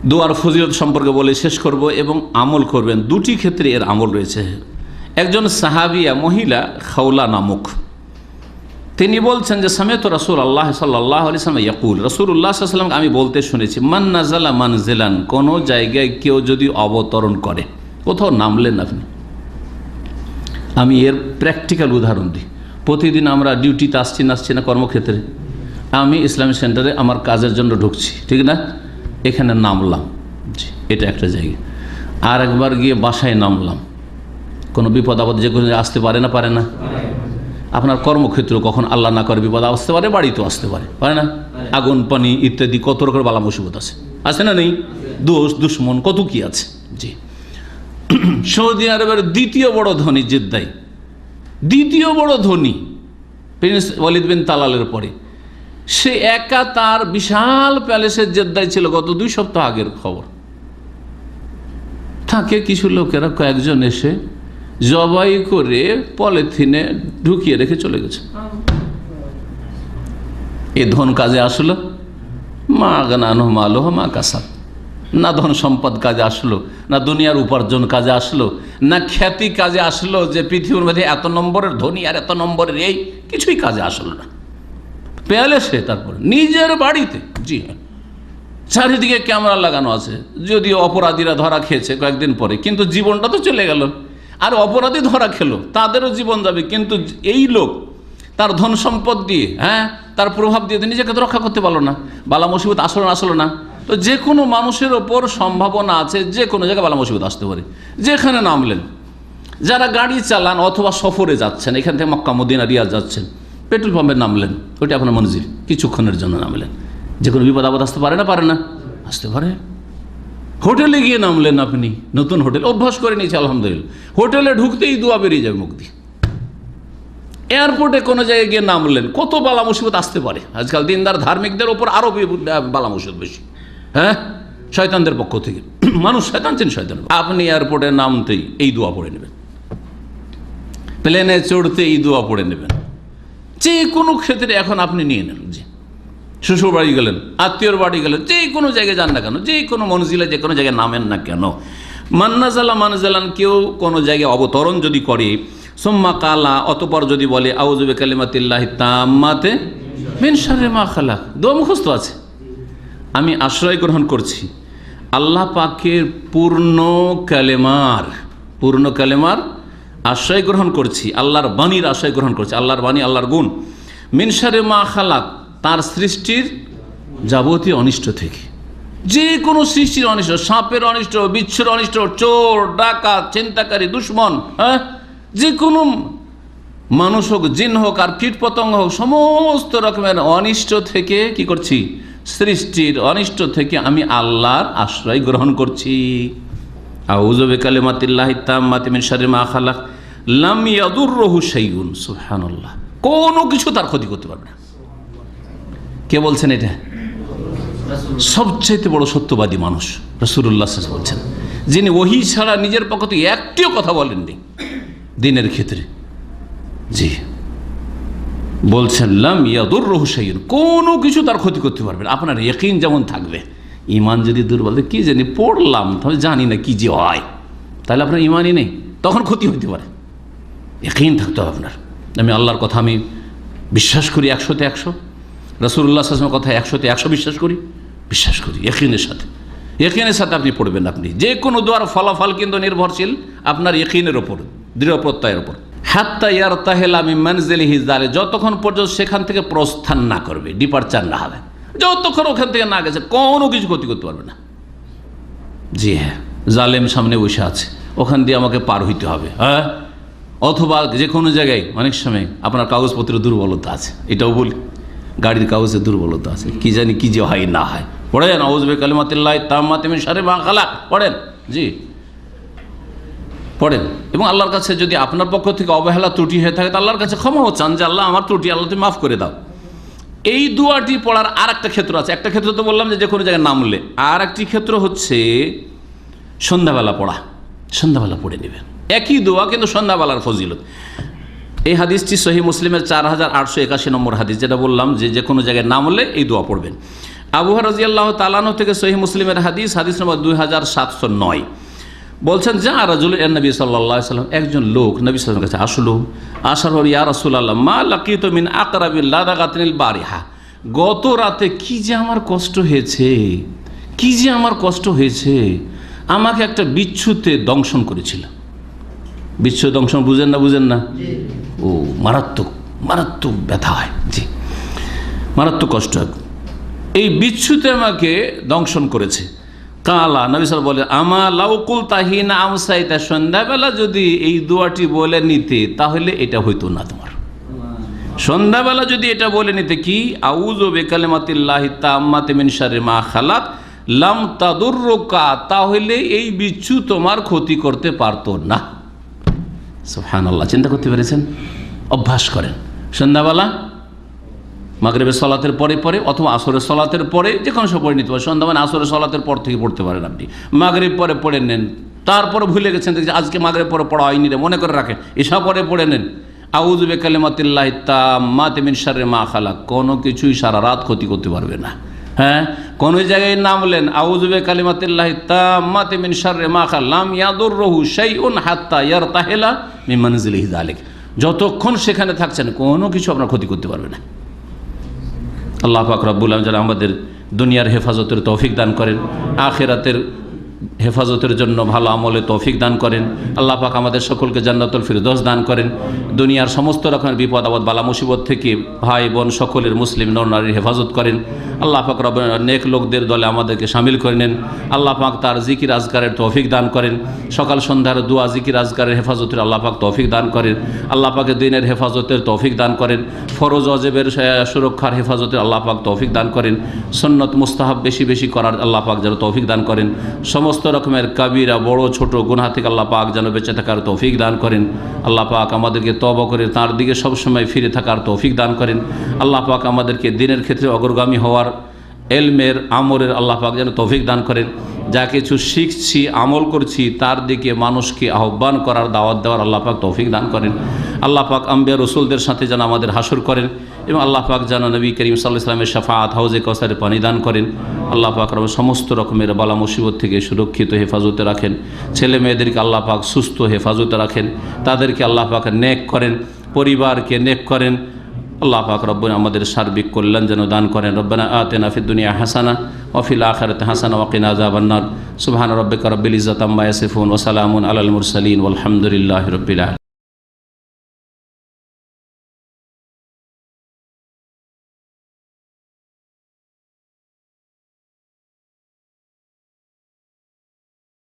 দোয়ার ফজিলত সম্পর্কে বলে শেষ করব এবং আমল করবেন। দুটি ক্ষেত্রে এর আমল রয়েছে। একজন সাহাবিয়া মহিলা খাওলা নামক, তিনি বলছেন যে সামেত রাসূল আল্লাহ সাল্লাল্লাহু আলাইহি ওয়াসাল্লাম ইয়াকুল, রাসূলুল্লাহ সাল্লাল্লাহু আলাইহি ওয়াসাল্লাম আমি বলতে শুনেছি, মান নাজালা মানজিলান, কোনো জায়গায় কেউ যদি অবতরণ করে, কোথাও নামলেন আপনি। আমি এর প্র্যাকটিক্যাল উদাহরণ দিই। প্রতিদিন আমরা ডিউটিতে আসছি না কর্মক্ষেত্রে, আমি ইসলামিক সেন্টারে আমার কাজের জন্য ঢুকছি, ঠিক না, এখানে নামলাম, জি এটা একটা জায়গা। আর একবার গিয়ে বাসায় নামলাম, কোনো বিপদ আপদ যে কোনো আসতে পারে না, আপনার কর্মক্ষেত্র কখন আল্লাহ না করে বিপদ আসতে পারে, বাড়িতেও আসতে পারে না, আগুন পানি ইত্যাদি কত রকমের বালা মুসিবত আছে না নেই, দোষ দুশ্মন কত কি আছে। জি, সৌদি আরবের দ্বিতীয় বড় ধনী জেদ্দাই, দ্বিতীয় বড় ধনী প্রিন্স ওয়ালিদ বিন তালালের পরে, সে একা তার বিশাল প্যালেসের জেদ্দায় ছিল। গত 2 সপ্তাহ আগের খবর। তাকে কিছু লোকেরা কয়েকজন এসে জবাই করে পলিথিনে ঢুকিয়ে রেখে চলে গেছে। এ ধন কাজে আসলো? মা গানানো মালো মা কাসাব, না ধন সম্পদ কাজে আসলো, না দুনিয়ার উপার্জন কাজে আসলো, না খ্যাতি কাজে আসলো যে পৃথিবীর মধ্যে এত নম্বরের ধনী আর এত নম্বরের এই, কিছুই কাজে আসলো না। প্যালেসে, তারপর নিজের বাড়িতে, জি হ্যাঁ, চারিদিকে ক্যামেরা লাগানো আছে। যদিও অপরাধীরা ধরা খেয়েছে কয়েকদিন পরে, কিন্তু জীবনটা তো চলে গেল। আর অপরাধী ধরা খেলো, তাদেরও জীবন যাবে, কিন্তু এই লোক তার ধন সম্পদ দিয়ে, হ্যাঁ, তার প্রভাব দিয়ে নিজেকে তো রক্ষা করতে পারলো না। বালা মুসিবত আসলো না। তো যে কোনো মানুষের ওপর সম্ভাবনা আছে, যে কোনো জায়গায় বালা মুসিবত আসতে পারে। যেখানে নামলেন, যারা গাড়ি চালান অথবা সফরে যাচ্ছেন, এখান থেকে মক্কা মদিনা রিয়াদ যাচ্ছেন, পেট্রোল পাম্পে নামলেন, ওইটা আপনার মঞ্জিল, কিছুক্ষণের জন্য নামলেন। যে কোনো বিপদ আপদ আসতে পারে না, আসতে পারে। হোটেলে গিয়ে নামলেন আপনি, নতুন হোটেল, অভ্যাস করে নিয়েছে আলহামদুলিল্লাহ, হোটেলে ঢুকতেই দোয়া বেরিয়ে যাবে মুখ দিয়ে। এয়ারপোর্টে কোনো জায়গায় গিয়ে নামলেন, কত বালা মুসিবত আসতে পারে। আজকাল দিনদার ধার্মিকদের ওপর আরও বালা মুসিবত বেশি, হ্যাঁ, শয়তানদের পক্ষ থেকে। মানুষ শয়তান চেন শয়তান। আপনি এয়ারপোর্টে নামতেই এই দোয়া পড়ে নেবেন, প্লেনে চড়তে এই দোয়া পড়ে নেবেন, যে কোনো ক্ষেত্রে এখন আপনি নিয়ে নেন। জি, শ্বশুর বাড়ি গেলেন, আত্মীয়র বাড়ি গেলেন, যে কোনো জায়গায় যান না কেন, যে কোনো মনজিলে যে কোনো জায়গায় নামেন না কেন, মান্নাজালা মানজালান, কেউ কোনো জায়গায় অবতরণ যদি করে, সুম্মা কালা, অতপর যদি বলে আউযু বিকালিমাতিল্লাহি তাম্মাতি মিন শাররি মা খালাক, দোয়া মুখস্থ আছে, আমি আশ্রয় গ্রহণ করছি আল্লাহ পাকের পূর্ণ কালেমার আশ্রয় গ্রহণ করছি, আল্লাহর বাণীর আশ্রয় গ্রহণ করছি, আল্লাহর বাণী, আল্লাহর গুণ, মিন শাররি মা খালাক, তার সৃষ্টির যাবতীয় অনিষ্ট থেকে। যে কোনো সৃষ্টির অনিষ্ট, সাপের অনিষ্ট, বিচ্ছুর অনিষ্ট, চোর ডাকাত চিন্তাকারী দুশ্মন, হ্যাঁ, যে কোনো মানুষ হোক, জিন হোক আর কীট পতঙ্গ হোক, সমস্ত রকমের অনিষ্ট থেকে কি করছি, সৃষ্টির অনিষ্ট থেকে আমি আল্লাহর আশ্রয় গ্রহণ করছি। আউযু বিকালিমাতিল্লাহি তাম্মাতি মিন শাররি মা খালাক লাম ইয়াদুররুহু শাইউন, সুবহানাল্লাহ, কোনো কিছু তার ক্ষতি করতে পারবে না। কে বলছেন এটা? সবচেয়ে বড় সত্যবাদী মানুষ রাসূলুল্লাহ সাল্লাল্লাহু আলাইহি ওয়াসাল্লাম বলছেন, যিনি ওহী ছাড়া নিজের পক্ষ থেকে একটিও কথা বলেননি দিনের ক্ষেত্রে। জি, বলছেন লাম ইয়াদুররুহু শাইউন, কোনো কিছু তার ক্ষতি করতে পারবে না। আপনার ইয়াকিন যেমন থাকবে, ঈমান যদি দুর্বল, কি জানি পড়লাম তাহলে জানি না কি যে হয়, তাহলে আপনার ঈমানই নেই, তখন ক্ষতি হতে পারে। ইয়াকিন থাকতে হবে আপনার, আমি আল্লাহর কথা আমি বিশ্বাস করি 100-তে 100, রাসূলুল্লাহ সাল্লাল্লাহু আলাইহি ওয়াসাল্লামের কথা 100-তে 100 বিশ্বাস করি ইয়াকিনের সাথে আপনি পড়বেন। আপনি যে কোনো দোয়ার ফলাফল কিন্তু নির্ভরশীল আপনার ইয়াকিনের ওপর, দৃঢ় প্রত্যয়ের ওপর। হাত্তা ইয়ারতাহিলা মিন মানজিলিহি যালিক, যতক্ষণ পর্যন্ত সেখান থেকে প্রস্থান না করবে, ডিপারচার না হবে, যতক্ষণ ওখান থেকে না গেছে কোনো কিছু ক্ষতি করতে পারবে না। জি হ্যাঁ, জালেম সামনে বসে আছে, ওখান দিয়ে আমাকে পার হইতে হবে, হ্যাঁ, অথবা যে কোনো জায়গায় অনেক সময় আপনার কাগজপত্রের দুর্বলতা আছে, এটাও বলি, গাড়ির কাগজের দুর্বলতা আছে, কি জানি কি যে হয় না হয়, পড়েন আউযু বিকালিমাতিল্লাহি তাম্মাতি মিন শাররি মা খালাক, পড়েন, জি পড়েন। এবং আল্লাহর কাছে যদি আপনার পক্ষ থেকে অবহেলা ত্রুটি হয়ে থাকে, তো আল্লাহর কাছে ক্ষমাও চান যে আল্লাহ আমার ত্রুটি, আল্লাহ তুমি মাফ করে দাও। এই দোয়াটি পড়ার আর একটা ক্ষেত্র আছে। একটা ক্ষেত্র তো বললাম যে কোনো জায়গায় নামলে, আর একটি ক্ষেত্র হচ্ছে সন্ধ্যাবেলা পড়া, সন্ধ্যাবেলা পড়ে নেবেন একই দোয়া, কিন্তু সন্ধ্যাবেলার ফজিলত। এই হাদিসটি সহিহ মুসলিমের 4881 নম্বর হাদিস, যেটা বললাম যে কোনো জায়গায় নামলে এই দোয়া পড়বেন। আবু হুরায়রা রাদিয়াল্লাহু তাআলা আনহু থেকে সহিহ মুসলিমের হাদিস, হাদিস নম্বর 2709, বলছেন যা রাজুল নবী সাল্লাল্লাহু আলাইহি ওয়াসাল্লাম, একজন লোক নবী সাল্লাল্লাহু আলাইহি ওয়াসাল্লামের কাছে আসলো। আসার পর ইয়া রাসূলুল্লাহ মা লাকিতু মিন আকরাবিল লাদাগাতিল বারিহা, গত রাতে কি যে আমার কষ্ট হয়েছে, কি যে আমার কষ্ট হয়েছে, আমাকে একটা বিচ্ছুতে দংশন করেছিল। বিচ্ছু দংশন বুঝেন না? বুঝেন না? ও মারাত্মক, মারাত্মক ব্যথা হয়, জি মারাত্মক কষ্ট হয়। এই বিচ্ছুতে আমাকে দংশন করেছে। কালা নবী সাল্লাল্লাহু আলাইহি ওয়াসাল্লাম বলে, আমা লাউকুল তাহিনা আমসাইতা, সন্ধ্যাবেলা যদি এই দোয়াটি বলে নিতে তাহলে এটা হইতো না তোমার। সন্ধ্যাবেলা যদি এটা বলে নিতে, কি আউযু বিকালিমাতিল্লাহি তাম্মাতি মিন শাররি মা খালাক লাম তাদুররুকা, তাহলে এই বিচ্ছু তোমার ক্ষতি করতে পারতো না। সুবহানাল্লাহ, চিন্তা করতে পেরেছেন? অভ্যাস করেন সন্ধ্যাবেলা মাগরিবের সলাতের পরে পরে অথবা আসরের সলাতের পরে, যে কোনো সময় পড়ে নিতে পারেন। সন্ধ্যা মানে আসরের সলাতের পর থেকে পড়তে পারেন আপনি। মাগরিব পরে পড়ে নেন, তারপরে ভুলে গেছেন আজকে মাগরিব পরে পড়া হয়নি রে, মনে করে রাখেন, এসব পরে পড়ে নেন আউযু বিকালিমাতিল্লাহি তাম্মাতি মিন শাররি মা খালাক, কোনো কিছুই সারা রাত ক্ষতি করতে পারবে না। হ্যাঁ, কোন জায়গায় নামলেন আউযু বিকালিমাতিল্লাহি তাম্মাতি মিন শাররি মা খালাক লাম ইয়াদুররুহু শাইউন হাত্তা ইয়ারতাহিলা মিন মানজিলিহি যালিক, যতক্ষণ সেখানে থাকছেন কোনো কিছু আপনার ক্ষতি করতে পারবে না। আল্লাহ পাক রব্বুল আলামিন যেন আমাদের দুনিয়ার হেফাজতের তৌফিক দান করেন, আখিরাতের হেফাজতের জন্য ভালো আমলে তৌফিক দান করেন। আল্লাহ পাক আমাদের সকলকে জান্নাতুল ফিরদৌস দান করেন। দুনিয়ার সমস্ত রকমের বিপদ আপদ বালা মুসিবত থেকে ভাই বোন সকলের মুসলিম নর নারীর হেফাজত করেন। আল্লাহ পাক রব্বুল নেক লোকদের দলে আমাদেরকে শামিল করে নেন। আল্লাহ পাক তার জিকির আজকারের তৌফিক দান করেন। সকাল সন্ধ্যার দোয়া জিকির আজকারের হেফাজতের আল্লাহ পাক তৌফিক দান করেন। আল্লাহ পাকের দিনের হেফাজতের তৌফিক দান করেন। ফরজ ওয়াজিবের সুরক্ষার হেফাজতের আল্লাহ পাক তৌফিক দান করেন। সুন্নত মুস্তাহাব বেশি বেশি করার আল্লাহ পাক যেন তৌফিক দান করেন। সমস্ত রকমের কাবিরা বড় ছোট গুনাহ থেকে আল্লাহ পাক যেন বেঁচে থাকার তৌফিক দান করেন। আল্লাহ পাক আমাদেরকে তওবা করে তার দিকে সবসময় ফিরে থাকার তৌফিক দান করেন। আল্লাহ পাক আমাদেরকে দিনের ক্ষেত্রে অগ্রগামী হওয়ার, এলমের আমলের আল্লাহ পাক যেন তৌফিক দান করেন। যা কিছু শিখছি আমল করছি তার দিকে মানুষকে আহ্বান করার, দাওয়াত দেওয়ার আল্লাহ পাক তৌফিক দান করেন। আল্লাহ পাক আম্বিয়া রসুলদের সাথে যেন আমাদের হাসর করেন এবং আল্লাহ পাক যেন নবী করিম সাল্লাল্লাহু আলাইহি ওয়াসাল্লামের শাফাআত হাউজে কাউসারে পানি দান করেন। আল্লাহ পাক সমস্ত রকমের বালা মুসিবত থেকে সুরক্ষিত হেফাজতে রাখেন। ছেলে মেয়েদেরকে আল্লাহ পাক সুস্থ হেফাজতে রাখেন। তাদেরকে আল্লাহ পাক নেক করেন, পরিবারকে নেক করেন। আল্লাহ পাক রব্বুনা আমাদের সার্বিক কল্যাণ যেন দান করেন। রব্বানা আতিনা ফিদ দুনিয়া হাসানা ওয়া ফিল আখিরাতি হাসানা ওয়া কিনা আযাবান নার। সুবহানা রাব্বিকা রাব্বিল ইজ্জাতি আম্মা ইয়াসিফুন ওয়া সালামুন আলাল মুরসালিন ওয়াল হামদুলিল্লাহি রাব্বিল আলামিন।